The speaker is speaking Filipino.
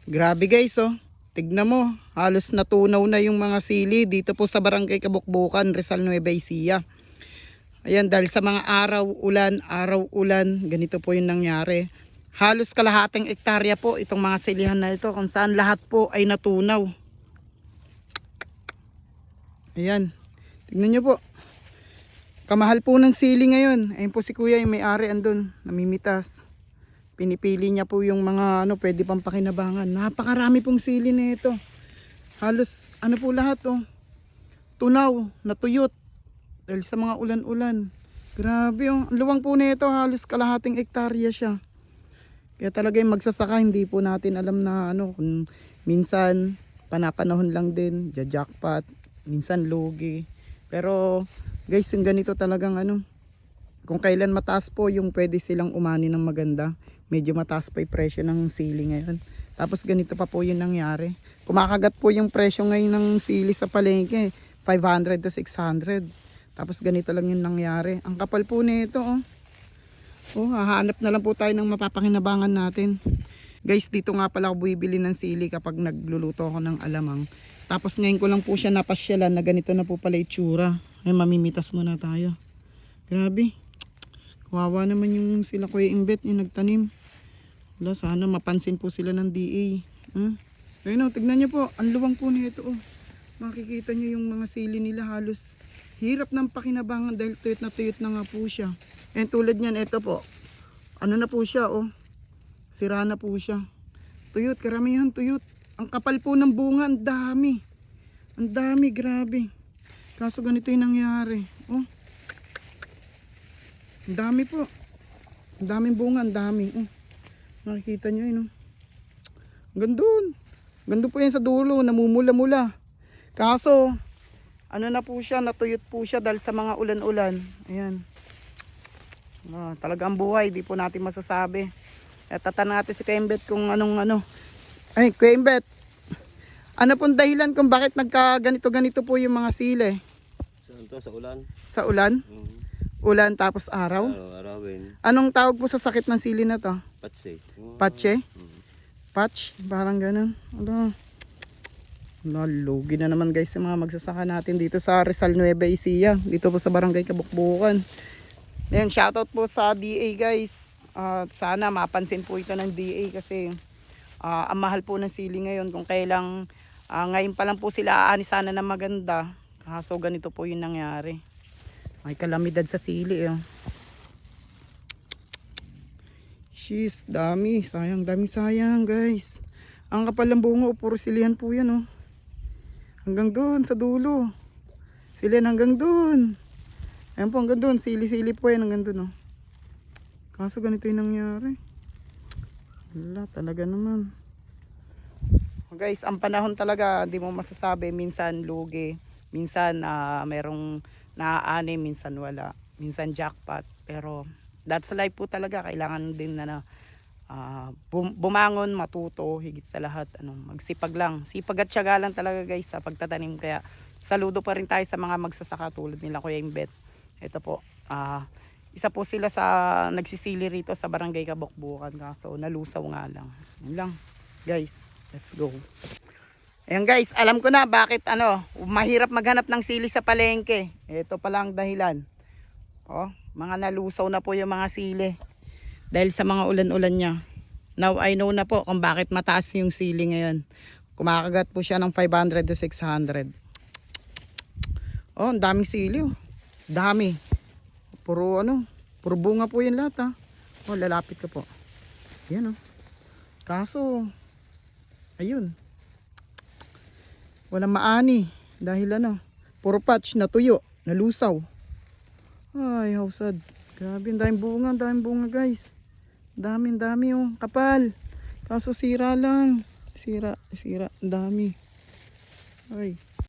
Grabe guys, oh. Tignan mo, halos natunaw na yung mga sili dito po sa Barangay Kabukbukan, Rizal Nueva Ecija. Ayan, dahil sa mga araw ulan, ganito po yung nangyari. Halos kalahating ektarya po itong mga silihan na ito, kung saan lahat po ay natunaw. Ayan, tignan nyo po. Kamahal po ng sili ngayon. Ayun po si kuya yung may-ari andun, namimitas. Pinipili niya po yung mga pwede pang pakinabangan. Napakarami pong sili nito. Halos po lahat tunaw, natuyot dahil sa mga ulan-ulan. Grabe ang luwang po nito, halos kalahating ektarya siya. Kaya talaga yung magsasaka, hindi po natin alam na kung minsan panapanahon lang din, jackpot, minsan lugi. Pero guys, yung ganito talagang kung kailan mataas po yung pwede silang umani ng maganda. Medyo mataas pa yung presyo ng sili ngayon. Tapos ganito pa po yung nangyari. Kumakagat po yung presyo ngayon ng sili sa palengke. 500 to 600. Tapos ganito lang yung nangyari. Ang kapal po nito hahanap na lang po tayo ng mapapakinabangan natin. Guys, dito nga pala ako bibili ng sili kapag nagluluto ako ng alamang. Tapos ngayon ko lang po siya napasyalan na ganito na po pala itsura. Ay, mamimitas muna tayo. Grabe. Kawawa naman yung sila Kuya Imbet yung nagtanim. Wala, sana mapansin po sila ng DA. Ayun tignan nyo po. Ang luwang po nito. Makikita nyo yung mga sili nila halos hirap ng pakinabangan dahil tuyot na nga po siya. And tulad niyan, ito po. Na po siya sira na po siya. Tuyot, karamihan tuyot. Ang kapal po ng bunga, ang dami. Ang dami, grabe. Kaso ganito yung nangyari. Ang dami po. Ang daming bunga, ang dami. Nakikita nyo yun. Gandun. Gandun po yan sa dulo, namumula-mula. Kaso, na po siya, natuyot po siya dahil sa mga ulan-ulan. Ayan. Talaga ang buhay, di po natin masasabi. At tatanong natin si Kuya Imbet kung anong. Ay, Kuya Imbet, ano pong dahilan kung bakit nagka-ganito-ganito po yung mga sili? Saan to? Sa ulan? Sa ulan? Ulan tapos araw? Arawin. Anong tawag po sa sakit ng sili na to? Patse. Patche? Patch? Parang ganun. Lugi na naman guys yung mga magsasaka natin dito sa Rizal Nueva Ecija. Dito po sa Barangay Kabukbukan. Ayan, shoutout po sa DA guys. Sana mapansin po ito ng DA kasi ang mahal po ng sili ngayon. Kung kailang ngayon pa lang po sila aani sana na maganda. Kaso ganito po yung nangyari. May kalamidad sa sili Sheesh, dami. Sayang, dami sayang guys. Ang kapal ng bunga, puro silihan po yan Hanggang doon sa dulo. Silihan hanggang doon. Ayan po, hanggang doon. Sili-sili po yan hanggang doon Kaso ganito yung nangyari. Wala, talaga naman. Guys, ang panahon talaga, hindi mo masasabi. Minsan lugi. Minsan merong naaani, minsan wala. Minsan jackpot. Pero that's life po talaga. Kailangan din na bumangon, matuto, higit sa lahat. Magsipag lang. Sipag at tiyaga lang talaga guys sa pagtatanim. Kaya saludo pa rin tayo sa mga magsasaka tulad nila Kuya Imbet. Ito po. Isa po sila sa nagsisili rito sa Barangay Kabukbukan. Kaso nalusaw nga lang. Yun lang. Guys, let's go. Ayan guys, alam ko na bakit mahirap maghanap ng sili sa palengke. Ito pala ang dahilan. Mga nalusaw na po yung mga sili. Dahil sa mga ulan-ulan niya. Now I know na po kung bakit mataas yung sili ngayon. Kumakagat po siya ng 500 to 600. Ang daming sili Dami. Puro puro bunga po yan lahat lalapit ko po. Yan Kaso, ayun. Walang maani dahil puro patch, natuyo, nalusaw. Ay, how sad. Grabe, ang daming bunga guys. Dami kapal. Kaso sira lang. Sira, ang dami. Ay.